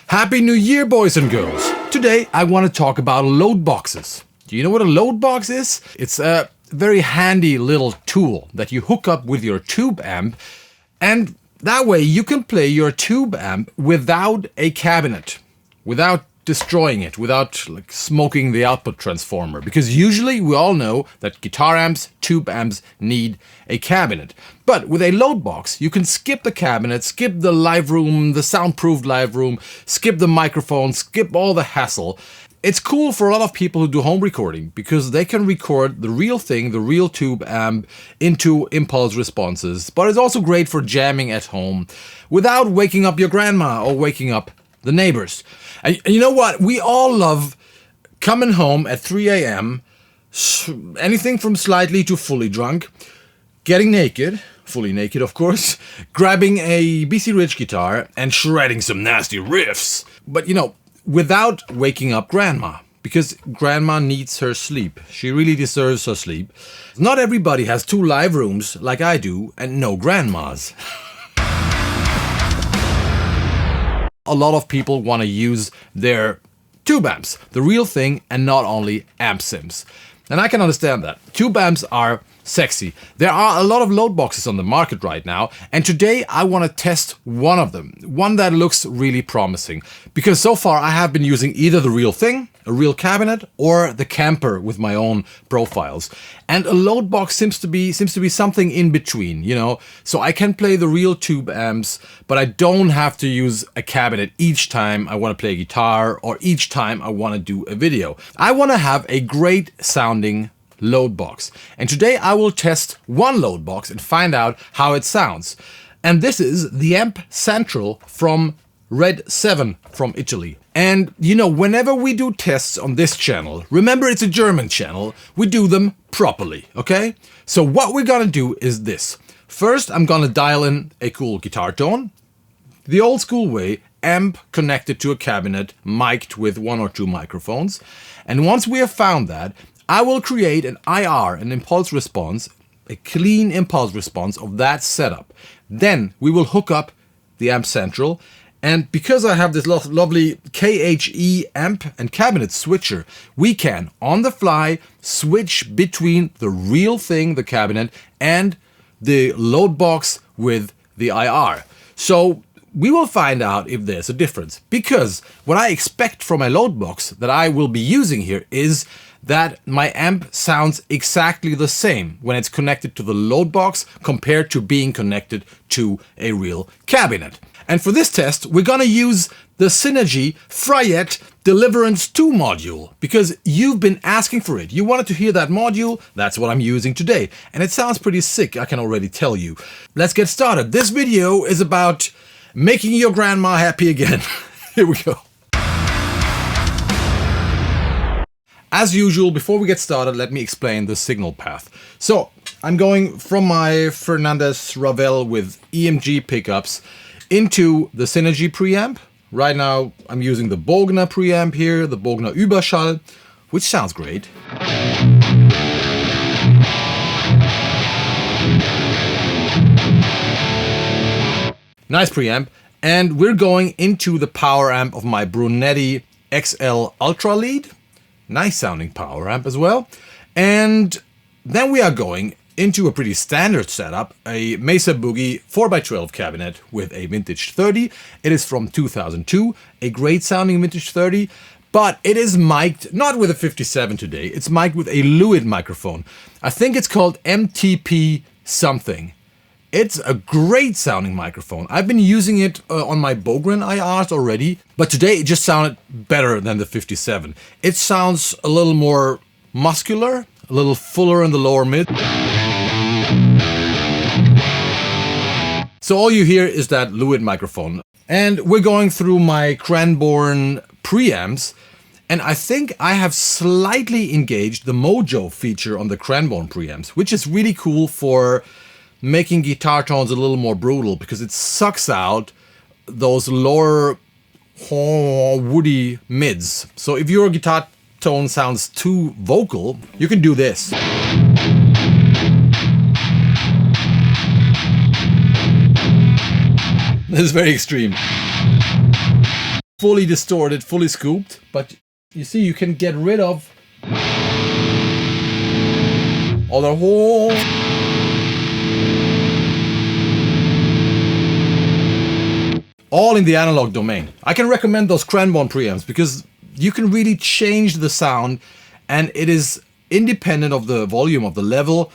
Happy New Year, boys and girls! Today I want to talk about load boxes. Do you know what a load box is? It's a very handy little tool that you hook up with your tube amp, and that way you can play your tube amp without a cabinet, without destroying it, without smoking the output transformer. Because usually we all know that guitar amps, tube amps need a cabinet. But with a load box, you can skip the cabinet, skip the live room, the soundproofed live room, skip the microphone, skip all the hassle. It's cool for a lot of people who do home recording because they can record the real thing, the real tube amp, into impulse responses. But it's also great for jamming at home without waking up your grandma or waking up the neighbors. And you know what? We all love coming home at 3 a.m., anything from slightly to fully drunk, getting naked, fully naked of course, grabbing a BC Rich guitar and shredding some nasty riffs. But you know, without waking up grandma, because grandma needs her sleep. She really deserves her sleep. Not everybody has 2 live rooms like I do and no grandmas. A lot of people want to use their tube amps, the real thing, and not only amp sims. And I can understand that. Tube amps are sexy. There are a lot of load boxes on the market right now, and today I want to test one of them. One that looks really promising. Because so far I have been using either the real thing, a real cabinet, or the camper with my own profiles. And a load box seems to be something in between, you know? So I can play the real tube amps, but I don't have to use a cabinet each time I want to play a guitar or each time I want to do a video. I want to have a great sounding load box. And today I will test one load box and find out how it sounds. And this is the Amp Central from REDSEVEN from Italy. And you know, whenever we do tests on this channel, remember it's a German channel, we do them properly, okay? So what we're gonna do is this. First, I'm gonna dial in a cool guitar tone, the old school way, amp connected to a cabinet, mic'd with 1 or 2 microphones. And once we have found that, I will create an IR, an impulse response, a clean impulse response of that setup. Then we will hook up the Amp Central, and because I have this lovely KHE amp and cabinet switcher, we can, on the fly, switch between the real thing, the cabinet, and the load box with the IR. So we will find out if there's a difference. Because what I expect from a load box that I will be using here is that my amp sounds exactly the same when it's connected to the load box compared to being connected to a real cabinet. And for this test, we're gonna use the Synergy Fryette Deliverance 2 module, because you've been asking for it. You wanted to hear that module, that's what I'm using today. And it sounds pretty sick, I can already tell you. Let's get started. This video is about making your grandma happy again. Here we go. As usual, before we get started, let me explain the signal path. So, I'm going from my Fernandez Ravel with EMG pickups into the Synergy preamp. Right now, I'm using the Bogner preamp here, the Bogner Überschall, which sounds great. Nice preamp. And we're going into the power amp of my Brunetti XL Ultra Lead. Nice sounding power amp as well. And then we are going into a pretty standard setup, a MESA Boogie 4x12 cabinet with a vintage 30. It is from 2002, a great sounding vintage 30, but it is mic'd not with a 57 today, it's mic'd with a Lead microphone. I think it's called MTP something. It's a great sounding microphone. I've been using it on my Bogren IRs already, but today it just sounded better than the 57. It sounds a little more muscular, a little fuller in the lower mid. So all you hear is that Lead microphone. And we're going through my Cranborne preamps, and I think I have slightly engaged the Mojo feature on the Cranborne preamps, which is really cool for making guitar tones a little more brutal, because it sucks out those lower woody mids. So if your guitar tone sounds too vocal, you can do this. This is very extreme. fully distorted, fully scooped, but you see you can get rid of all the whole all in the analog domain. I can recommend those Cranborne preamps because you can really change the sound and it is independent of the volume of the level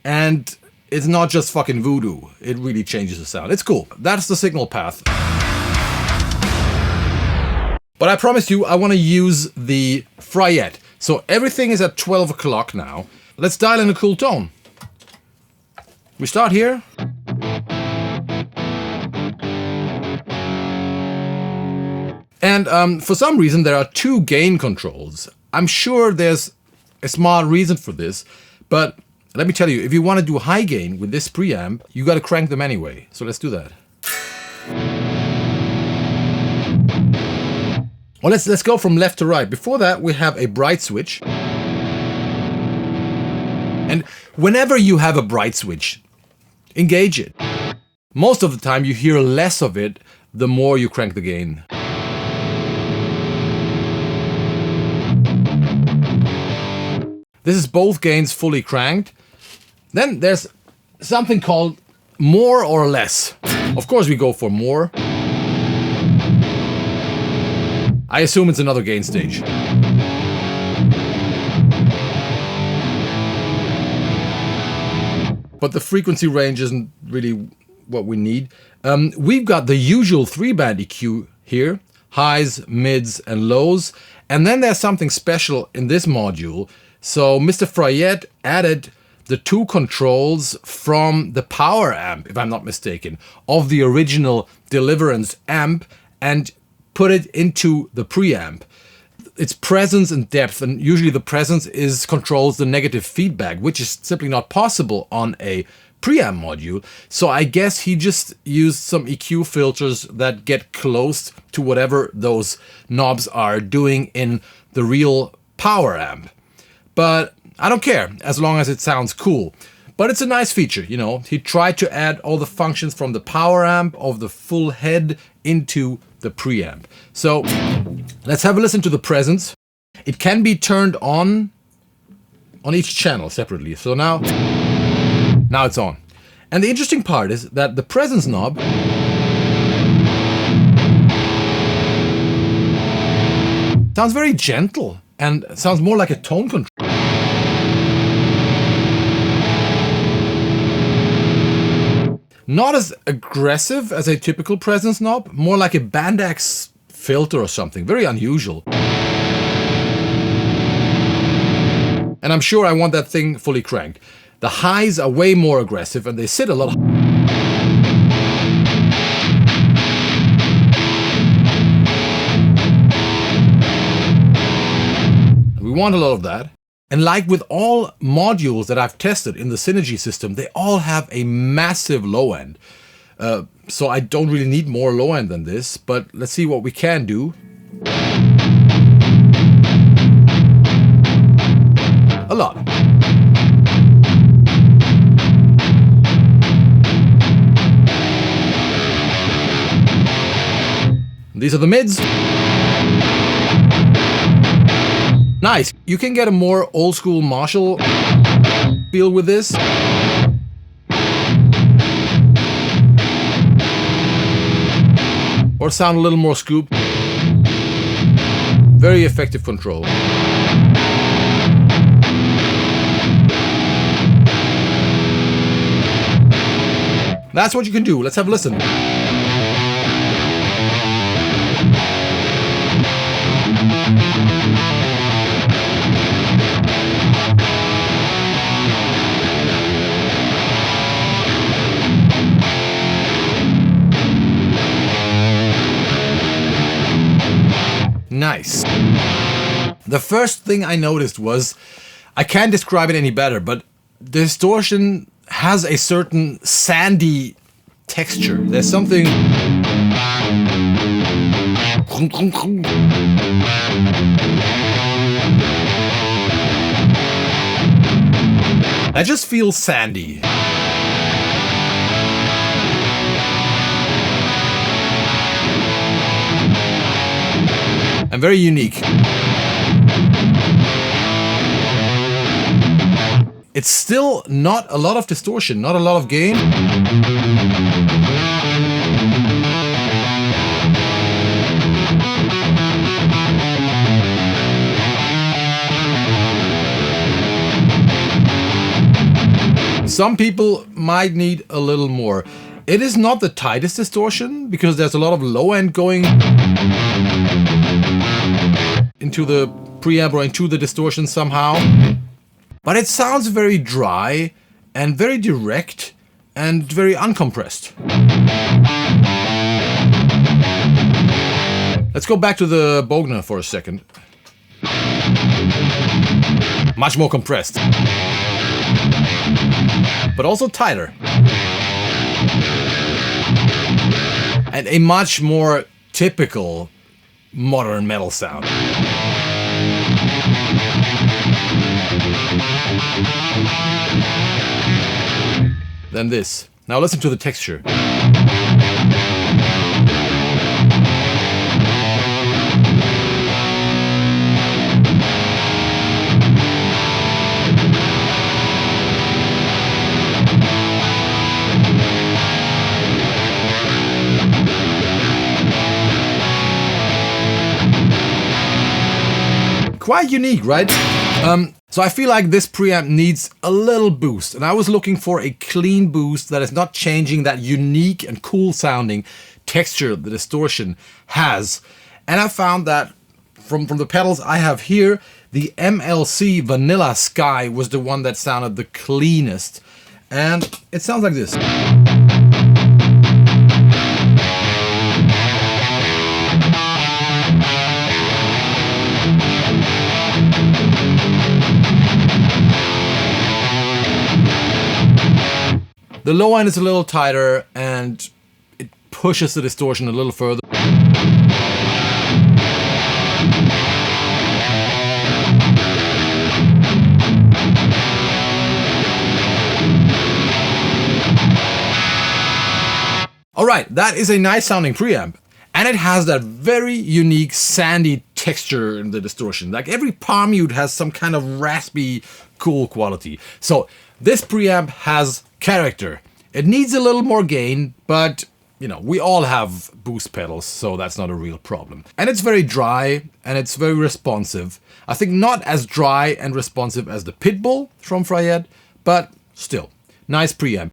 and it's not just fucking voodoo. It really changes the sound. It's cool. That's the signal path. But I promised you I want to use the Fryette. So everything is at 12 o'clock now. Let's dial in a cool tone. We start here. And for some reason there are two gain controls. I'm sure there's a smart reason for this, but let me tell you, if you want to do high gain with this preamp, you got to crank them anyway. So let's do that. Well, let's go from left to right. Before that, we have a bright switch. And whenever you have a bright switch, engage it. Most of the time you hear less of it the more you crank the gain. This is both gains fully cranked. Then there's something called more or less. Of course we go for more. I assume it's another gain stage. But the frequency range isn't really what we need. We've got the usual 3-band EQ here. Highs, mids, and lows. And then there's something special in this module. So Mr. Fryette added the two controls from the power amp, if I'm not mistaken, of the original Deliverance amp and put it into the preamp. Its presence and depth, and usually the presence controls the negative feedback, which is simply not possible on a preamp module. So I guess he just used some EQ filters that get close to whatever those knobs are doing in the real power amp. But I don't care, as long as it sounds cool. But it's a nice feature, you know. He tried to add all the functions from the power amp of the full head into the preamp. So let's have a listen to the presence. It can be turned on each channel separately. So now it's on. And the interesting part is that the presence knob sounds very gentle and sounds more like a tone control. Not as aggressive as a typical presence knob, more like a Bandax filter or something, very unusual. And I'm sure I want that thing fully cranked. The highs are way more aggressive and they sit a lot. We want a lot of that. And like with all modules that I've tested in the Synergy system, they all have a massive low end. So I don't really need more low end than this, but let's see what we can do. A lot. These are the mids. Nice. You can get a more old school Marshall feel with this. Or sound a little more scooped. Very effective control. That's what you can do. Let's have a listen. Nice. The first thing I noticed was, I can't describe it any better, but the distortion has a certain sandy texture. There's something that just feels sandy. and very unique. It's still not a lot of distortion, not a lot of gain. Some people might need a little more. It is not the tightest distortion because there's a lot of low end going into the preamp or into the distortion somehow. But it sounds very dry and very direct and very uncompressed. Let's go back to the Bogner for a second. Much more compressed. But also tighter. And a much more typical modern metal sound. Than this. Now listen to the texture. Quite unique, right? So I feel like this preamp needs a little boost, and I was looking for a clean boost that is not changing that unique and cool sounding texture the distortion has. And I found that from the pedals I have here, the MLC Vanilla Sky was the one that sounded the cleanest. And it sounds like this. The low end is a little tighter and it pushes the distortion a little further. Alright, that is a nice sounding preamp. And it has that very unique sandy texture in the distortion. Like every palm mute has some kind of raspy, cool quality. So this preamp has character. It needs a little more gain, but you know, we all have boost pedals, so that's not a real problem. And it's very dry and it's very responsive. I think not as dry and responsive as the Pitbull from Fryed, but still, nice preamp.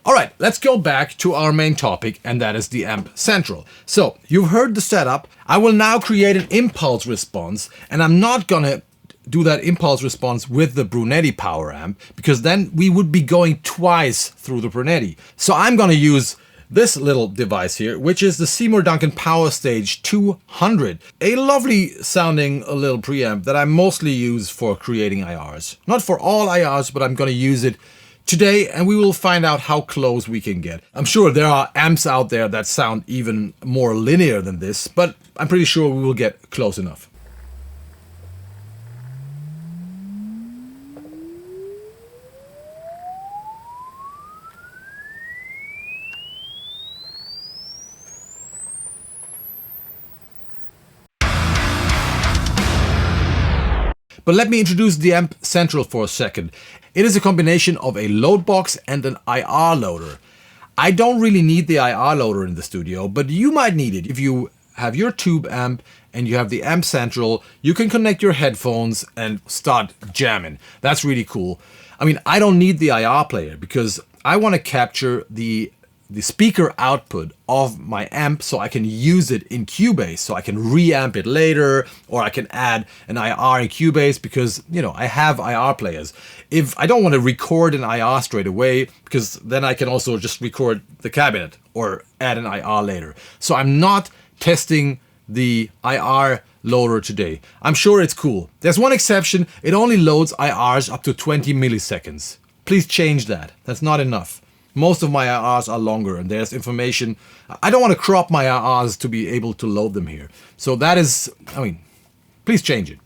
Alright, let's go back to our main topic, and that is the Amp Central. So, you've heard the setup. I will now create an impulse response, and I'm not gonna do that impulse response with the Brunetti power amp, because then we would be going twice through the Brunetti. So I'm gonna use this little device here, which is the Seymour Duncan Power Stage 200. A lovely sounding little preamp that I mostly use for creating IRs. Not for all IRs, but I'm gonna use it today, and we will find out how close we can get. I'm sure there are amps out there that sound even more linear than this, but I'm pretty sure we will get close enough. But let me introduce the Amp Central for a second. It is a combination of a LOADBOX and an IR loader. I don't really need the IR loader in the studio, but you might need it. If you have your tube amp and you have the Amp Central, you can connect your headphones and start jamming. That's really cool. I mean, I don't need the IR player because I want to capture the speaker output of my amp so I can use it in Cubase, so I can reamp it later, or I can add an IR in Cubase because, you know, I have IR players. If I don't want to record an IR straight away, because then I can also just record the cabinet or add an IR later. So I'm not testing the IR loader today. I'm sure it's cool. There's one exception, it only loads IRs up to 20 milliseconds. Please change that, that's not enough. Most of my IRs are longer and there's information. I don't want to crop my IRs to be able to load them here. So that is, I mean, please change it.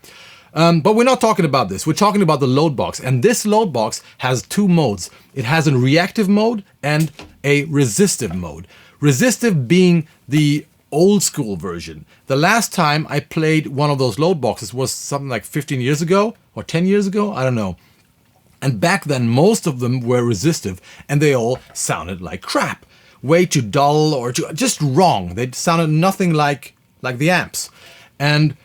But we're not talking about this. We're talking about the LOADBOX. And this LOADBOX has two modes. It has a reactive mode and a resistive mode. Resistive being the old school version. The last time I played one of those load boxes was something like 15 years ago or 10 years ago, I don't know. And back then most of them were resistive and they all sounded like crap. Way too dull or just wrong. They sounded nothing like the amps. And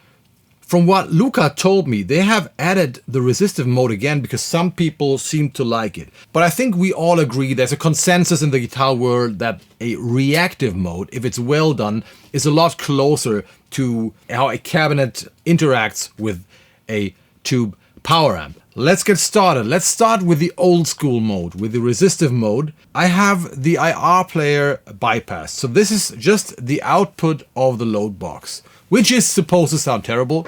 from what Luca told me, they have added the resistive mode again because some people seem to like it. But I think we all agree there's a consensus in the guitar world that a reactive mode, if it's well done, is a lot closer to how a cabinet interacts with a tube power amp. Let's get started. Let's start with the old school mode, with the resistive mode. I have the IR player bypassed. So this is just the output of the load box, which is supposed to sound terrible.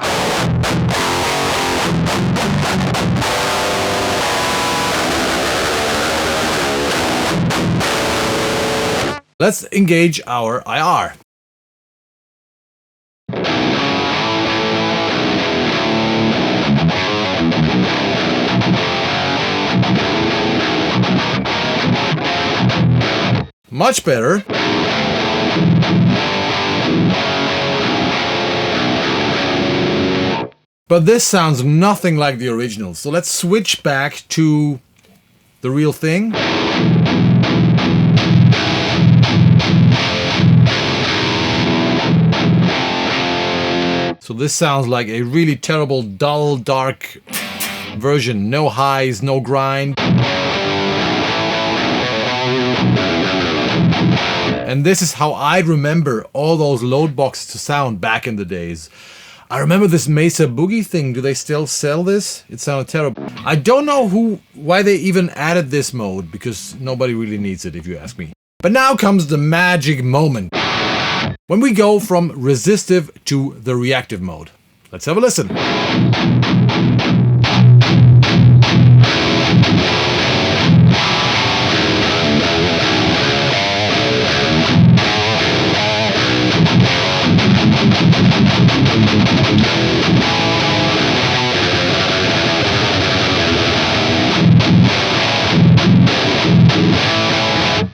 Let's engage our IR. Much better. But this sounds nothing like the original. So let's switch back to the real thing. So this sounds like a really terrible, dull, dark version. No highs, no grind. And this is how I remember all those load boxes to sound back in the days. I remember this MESA Boogie thing. Do they still sell this? It sounded terrible. I don't know why they even added this mode, because nobody really needs it if you ask me. But now comes the magic moment. When we go from resistive to the reactive mode. Let's have a listen.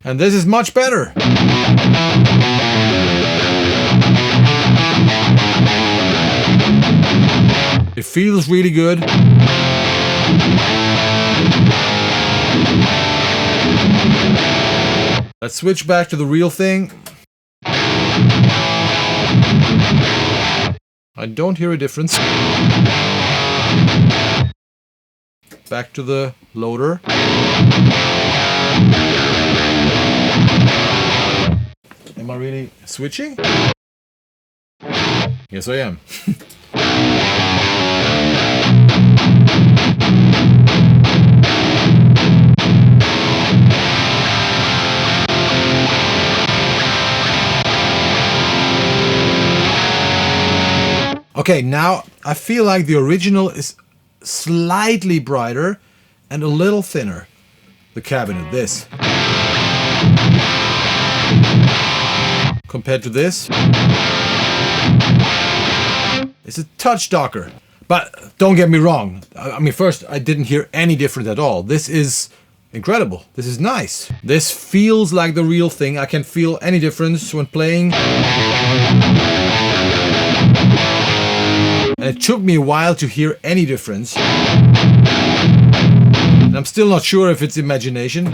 And this is much better. It feels really good. Let's switch back to the real thing. I don't hear a difference. Back to the loader. Am I really switching? Yes, I am. Okay, now I feel like the original is slightly brighter and a little thinner. The cabinet, this. Compared to this, it's a touch darker. But don't get me wrong. I mean, first, I didn't hear any difference at all. This is incredible. This is nice. This feels like the real thing. I can feel any difference when playing. And it took me a while to hear any difference. And I'm still not sure if it's imagination.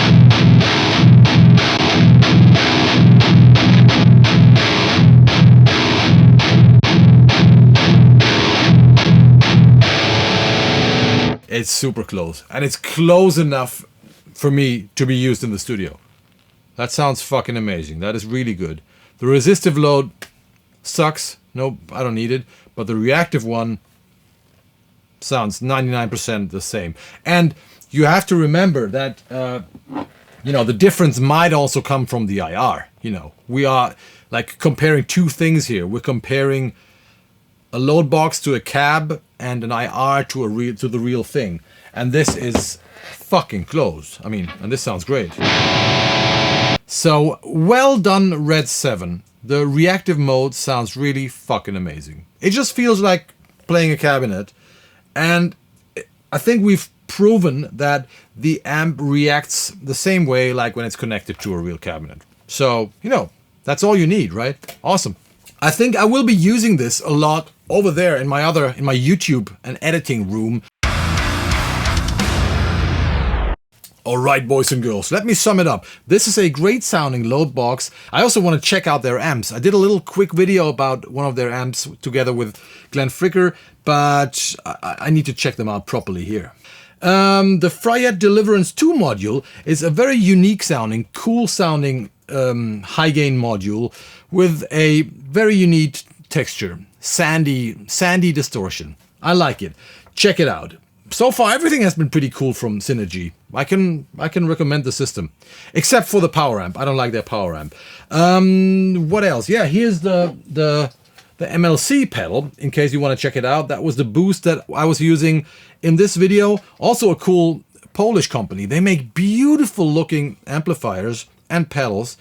It's super close. And it's close enough for me to be used in the studio. That sounds fucking amazing. That is really good. The resistive load sucks. Nope, I don't need it. But the reactive one sounds 99% the same. And you have to remember that, the difference might also come from the IR. We are like comparing two things here. We're comparing a load box to a cab and an IR to the real thing. And this is fucking close. I mean, and this sounds great. So, well done, REDSEVEN. The reactive mode sounds really fucking amazing. It just feels like playing a cabinet. And I think we've proven that the amp reacts the same way like when it's connected to a real cabinet. So, that's all you need, right? Awesome. I think I will be using this a lot over there in my YouTube and editing room. Alright, boys and girls, let me sum it up. This is a great sounding LOADBOX. I also want to check out their amps. I did a little quick video about one of their amps together with Glenn Fricker, but I need to check them out properly here. The Fryette Deliverance 2 module is a very unique sounding, cool sounding high gain module with a very unique texture. Sandy distortion. I like it. Check it out. So far, everything has been pretty cool from Synergy. I can recommend the system, except for the power amp. I don't like their power amp. What else? Yeah, here's the MLC pedal, in case you want to check it out. That was the boost that I was using in this video. Also a cool Polish company. They make beautiful looking amplifiers and pedals.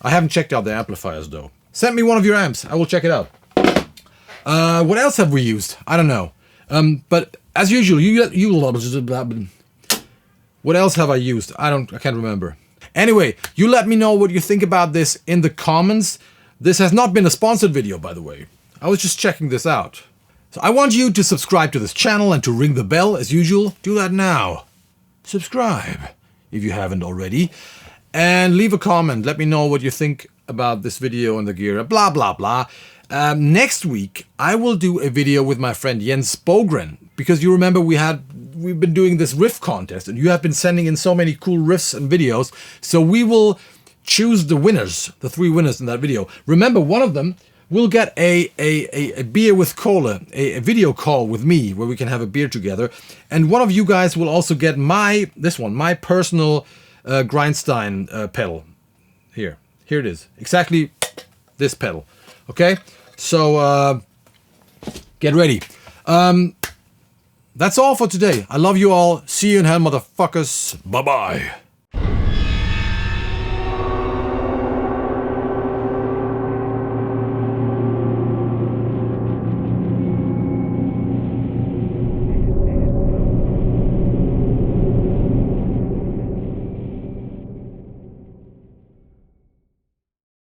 I haven't checked out their amplifiers though. Send me one of your amps. I will check it out. What else have we used? I don't know. But as usual, what else have I used? I can't remember. Anyway, you let me know what you think about this in the comments. This has not been a sponsored video, by the way. I was just checking this out. So I want you to subscribe to this channel and to ring the bell as usual. Do that now. Subscribe if you haven't already. And leave a comment. Let me know what you think about this video and the gear. Blah, blah, blah. Next week, I will do a video with my friend Jens Bogren, because you remember we've been doing this riff contest, and you have been sending in so many cool riffs and videos. So we will choose the winners, the 3 winners in that video. Remember, one of them will get a beer with Kohle, a video call with me where we can have a beer together, and one of you guys will also get my personal Grindstein pedal. Here it is, exactly this pedal. Okay, so get ready. That's all for today. I love you all. See you in hell, motherfuckers. Bye-bye.